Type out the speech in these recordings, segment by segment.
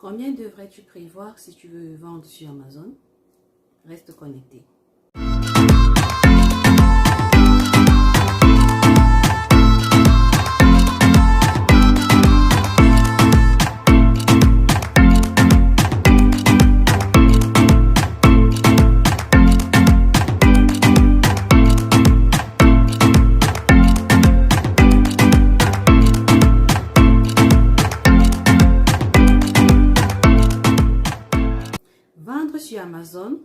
Combien devrais-tu prévoir si tu veux vendre sur Amazon? Reste connecté. Vendre sur Amazon,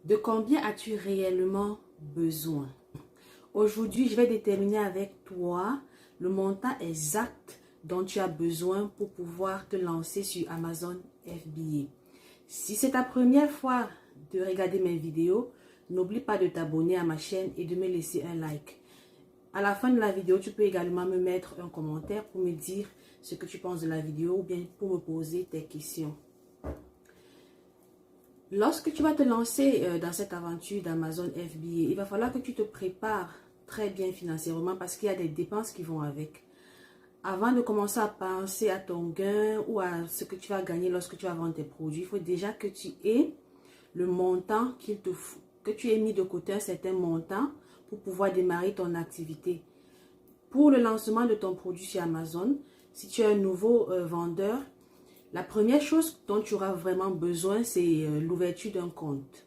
de combien as-tu réellement besoin? Aujourd'hui, je vais déterminer avec toi le montant exact dont tu as besoin pour pouvoir te lancer sur Amazon FBA. Si c'est ta première fois de regarder mes vidéos, n'oublie pas de t'abonner à ma chaîne et de me laisser un like. À la fin de la vidéo, tu peux également me mettre un commentaire pour me dire ce que tu penses de la vidéo ou bien pour me poser tes questions. Lorsque tu vas te lancer dans cette aventure d'Amazon FBA, il va falloir que tu te prépares très bien financièrement parce qu'il y a des dépenses qui vont avec. Avant de commencer à penser à ton gain ou à ce que tu vas gagner lorsque tu vas vendre tes produits, il faut déjà que tu aies le montant qu'il te faut, que tu aies mis de côté un certain montant pour pouvoir démarrer ton activité. Pour le lancement de ton produit sur Amazon, si tu es un nouveau vendeur, la première chose dont tu auras vraiment besoin, c'est l'ouverture d'un compte.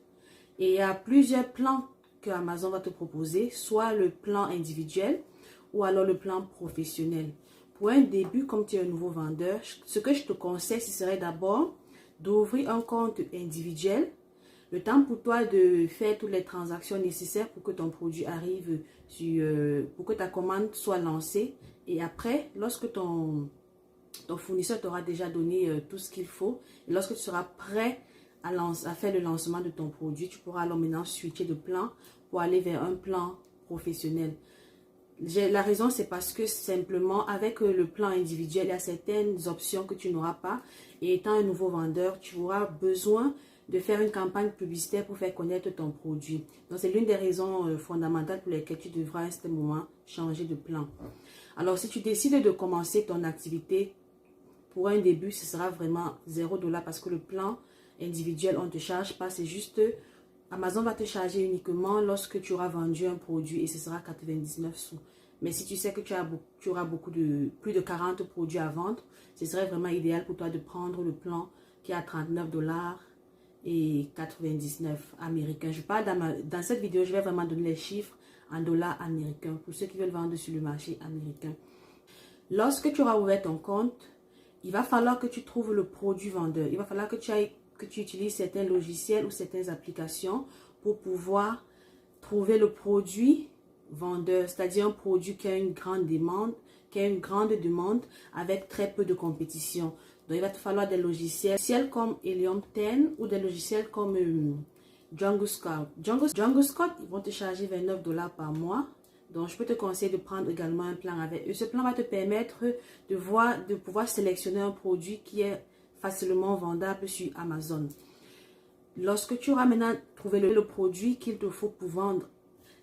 Et il y a plusieurs plans que Amazon va te proposer, soit le plan individuel ou alors le plan professionnel. Pour un début, comme tu es un nouveau vendeur, ce que je te conseille, ce serait d'abord d'ouvrir un compte individuel. Le temps pour toi de faire toutes les transactions nécessaires pour que ton produit arrive, pour que ta commande soit lancée. Et après, lorsque ton fournisseur t'aura déjà donné tout ce qu'il faut. Et lorsque tu seras prêt à faire le lancement de ton produit, tu pourras alors maintenant switcher de plan pour aller vers un plan professionnel. La raison, c'est parce que simplement, avec le plan individuel, il y a certaines options que tu n'auras pas. Et étant un nouveau vendeur, tu auras besoin de faire une campagne publicitaire pour faire connaître ton produit. Donc, c'est l'une des raisons fondamentales pour lesquelles tu devras à ce moment changer de plan. Alors, si tu décides de commencer ton activité, pour un début, ce sera vraiment $0 parce que le plan individuel, on ne te charge pas. C'est juste, Amazon va te charger uniquement lorsque tu auras vendu un produit et ce sera 99 sous. Mais si tu sais que tu auras plus de 40 produits à vendre, ce serait vraiment idéal pour toi de prendre le plan qui est à $39 et 99 américains. Je parle dans cette vidéo, je vais vraiment donner les chiffres en dollars américains pour ceux qui veulent vendre sur le marché américain. Lorsque tu auras ouvert ton compte, il va falloir que tu trouves le produit vendeur. Il va falloir que tu utilises certains logiciels ou certaines applications pour pouvoir trouver le produit vendeur, c'est-à-dire un produit qui a une grande demande avec très peu de compétition. Donc, il va te falloir des logiciels comme Helium 10 ou des logiciels comme Django Scout. Django Scout, ils vont te charger $29 par mois. Donc, je peux te conseiller de prendre également un plan avec eux. Ce plan va te permettre de pouvoir sélectionner un produit qui est facilement vendable sur Amazon. Lorsque tu auras maintenant trouvé le produit qu'il te faut pour vendre,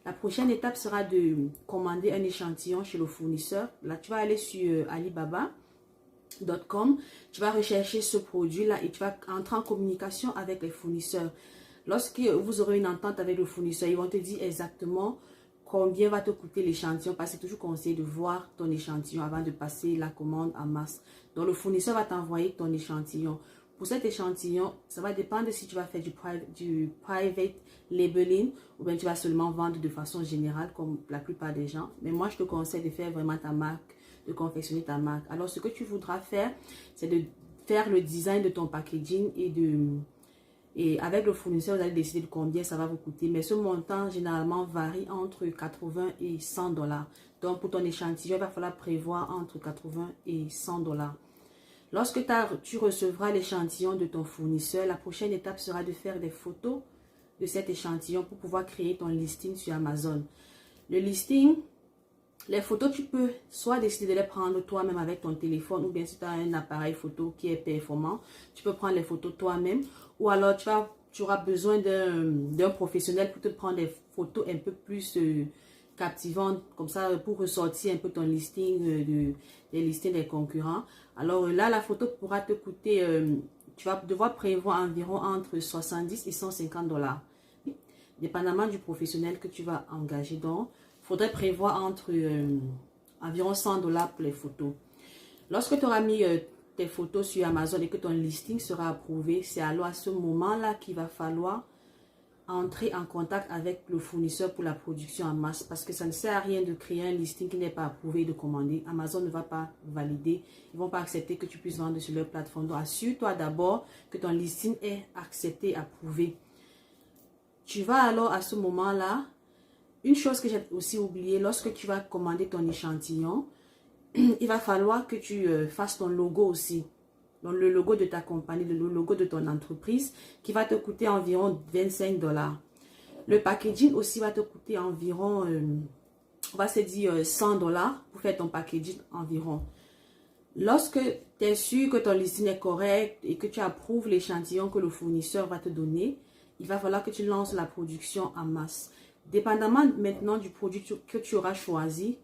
la prochaine étape sera de commander un échantillon chez le fournisseur. Là, tu vas aller sur alibaba.com, tu vas rechercher ce produit-là et tu vas entrer en communication avec les fournisseurs. Lorsque vous aurez une entente avec le fournisseur, ils vont te dire exactement combien va te coûter l'échantillon, parce que c'est toujours conseillé de voir ton échantillon avant de passer la commande en masse. Donc, le fournisseur va t'envoyer ton échantillon. Pour cet échantillon, ça va dépendre si tu vas faire du private labeling ou bien tu vas seulement vendre de façon générale comme la plupart des gens. Mais moi, je te conseille de faire vraiment ta marque, de confectionner ta marque. Alors, ce que tu voudras faire, c'est de faire le design de ton packaging et avec le fournisseur, vous allez décider de combien ça va vous coûter. Mais ce montant, généralement, varie entre 80 et $100. Donc, pour ton échantillon, il va falloir prévoir entre 80 et $100. Lorsque tu recevras l'échantillon de ton fournisseur, la prochaine étape sera de faire des photos de cet échantillon pour pouvoir créer ton listing sur Amazon. Le listing, les photos, tu peux soit décider de les prendre toi-même avec ton téléphone ou bien si tu as un appareil photo qui est performant, tu peux prendre les photos toi-même ou alors tu auras besoin d'un professionnel pour te prendre des photos un peu plus captivantes comme ça pour ressortir un peu ton listing des listings des concurrents. Alors là, la photo pourra te coûter tu vas devoir prévoir environ entre 70 et 150 $, dépendamment du professionnel que tu vas engager. Donc, il faudrait prévoir entre environ 100 $ pour les photos. Lorsque tu auras mis tes photos sur Amazon et que ton listing sera approuvé, c'est alors à ce moment-là qu'il va falloir entrer en contact avec le fournisseur pour la production en masse, parce que ça ne sert à rien de créer un listing qui n'est pas approuvé et de commander. Amazon ne va pas valider, ils ne vont pas accepter que tu puisses vendre sur leur plateforme. Donc assure-toi d'abord que ton listing est accepté, approuvé. Tu vas alors à ce moment-là, une chose que j'ai aussi oublié, lorsque tu vas commander ton échantillon, il va falloir que tu fasses ton logo aussi. Donc le logo de ta compagnie, le logo de ton entreprise, qui va te coûter environ 25 $. Le packaging aussi va te coûter environ, on va se dire 100 $ pour faire ton packaging environ. Lorsque tu es sûr que ton listing est correct et que tu approuves l'échantillon que le fournisseur va te donner, il va falloir que tu lances la production en masse. Dépendamment maintenant du produit que tu auras choisi,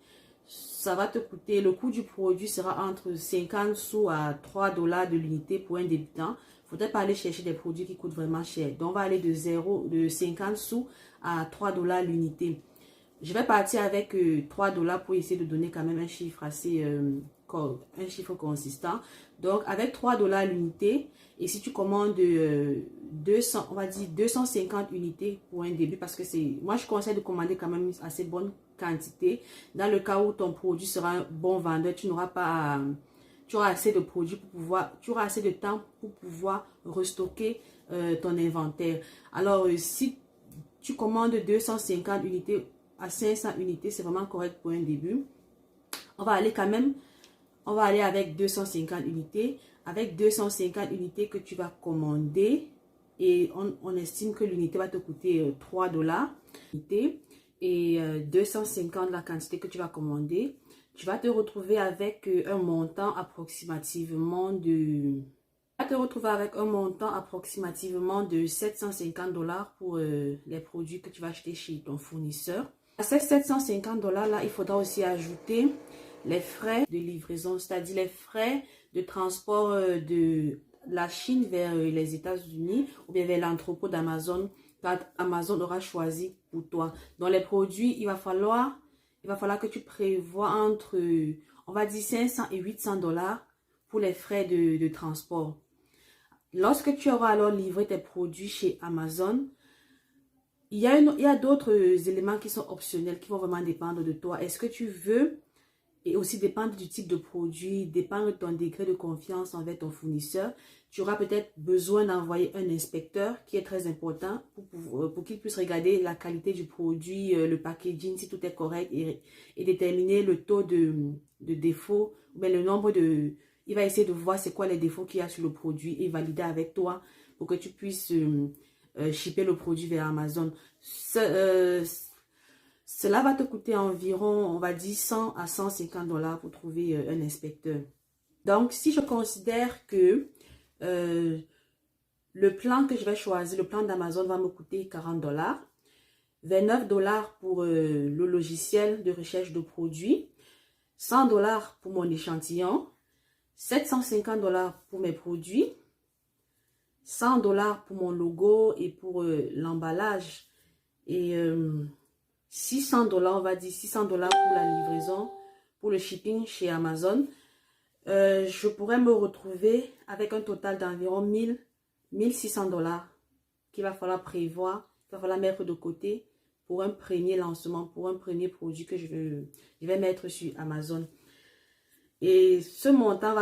ça va te coûter, le coût du produit sera entre 50 sous à 3 $ de l'unité pour un débutant. Il ne faudrait pas aller chercher des produits qui coûtent vraiment cher. Donc, on va aller de 50 sous à 3 $ l'unité. Je vais partir avec 3 $ pour essayer de donner quand même un chiffre assez, un chiffre consistant. Donc, avec 3 $ l'unité, et si tu commandes 200, on va dire 250 unités pour un début, parce que moi je conseille de commander quand même une assez bonne quantité. Dans le cas où ton produit sera un bon vendeur, tu n'auras pas, tu auras assez de produits pour pouvoir, tu auras assez de temps pour pouvoir restocker ton inventaire. Alors, si tu commandes 250 unités à 500 unités, c'est vraiment correct pour un début. On va aller quand même, on va aller avec 250 unités. Avec 250 unités que tu vas commander, et on estime que l'unité va te coûter 3 $. Et 250 la quantité que tu vas commander, tu vas te retrouver avec un montant approximativement de... 750 $ pour les produits que tu vas acheter chez ton fournisseur. À ces 750 $ là, il faudra aussi ajouter les frais de livraison, c'est-à-dire les frais de transport de la Chine vers les États-Unis ou bien vers l'entrepôt d'Amazon, quand Amazon aura choisi pour toi. Dans les produits, il va falloir que tu prévois entre, on va dire 500 et 800 $ pour les frais de transport. Lorsque tu auras alors livré tes produits chez Amazon, il y a d'autres éléments qui sont optionnels, qui vont vraiment dépendre de toi. Est-ce que tu veux, et aussi dépendre du type de produit, dépendre de ton degré de confiance envers ton fournisseur, tu auras peut-être besoin d'envoyer un inspecteur qui est très important pour qu'il puisse regarder la qualité du produit, le packaging, si tout est correct et déterminer le taux de défaut, mais le nombre de... Il va essayer de voir c'est quoi les défauts qu'il y a sur le produit et valider avec toi pour que tu puisses shipper le produit vers Amazon. Cela va te coûter environ, on va dire 100 à 150 $ pour trouver un inspecteur. Donc, si je considère que le plan que je vais choisir, le plan d'Amazon va me coûter 40 $, 29 $ pour le logiciel de recherche de produits, 100 $ pour mon échantillon, 750 $ pour mes produits, 100 $ pour mon logo et pour l'emballage, et 600 $, on va dire 600 $ pour la livraison, pour le shipping chez Amazon. Je pourrais me retrouver avec un total d'environ 1600 $ qu'il va falloir prévoir, qu'il va falloir mettre de côté pour un premier lancement, pour un premier produit que je vais mettre sur Amazon. Et ce montant,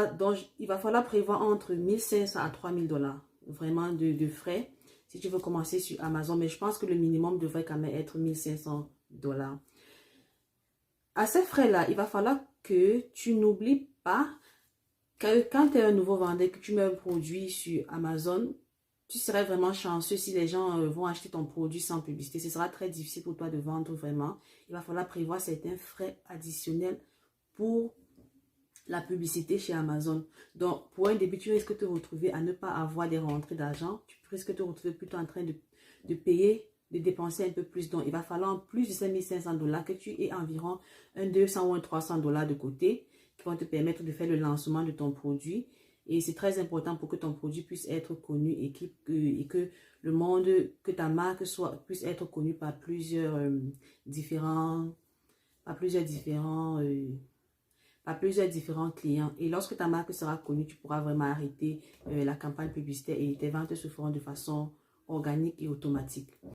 il va falloir prévoir entre 1500 à 3000 $ vraiment de frais si tu veux commencer sur Amazon. Mais je pense que le minimum devrait quand même être 1500 $. À ces frais-là, il va falloir que tu n'oublies pas que quand tu es un nouveau vendeur, que tu mets un produit sur Amazon, tu serais vraiment chanceux si les gens vont acheter ton produit sans publicité. Ce sera très difficile pour toi de vendre vraiment. Il va falloir prévoir certains frais additionnels pour la publicité chez Amazon. Donc, pour un début, tu risques de te retrouver à ne pas avoir des rentrées d'argent. Tu risques de te retrouver plutôt en train de payer, de dépenser un peu plus. Donc, il va falloir en plus de 5500 $ que tu aies environ un 200 ou un 300 $ de côté qui vont te permettre de faire le lancement de ton produit Et c'est très important pour que ton produit puisse être connu et que le monde, que ta marque puisse être connue par plusieurs différents, par plusieurs différents, par plusieurs différents clients. Et lorsque ta marque sera connue, tu pourras vraiment arrêter la campagne publicitaire et tes ventes se feront de façon organique et automatique.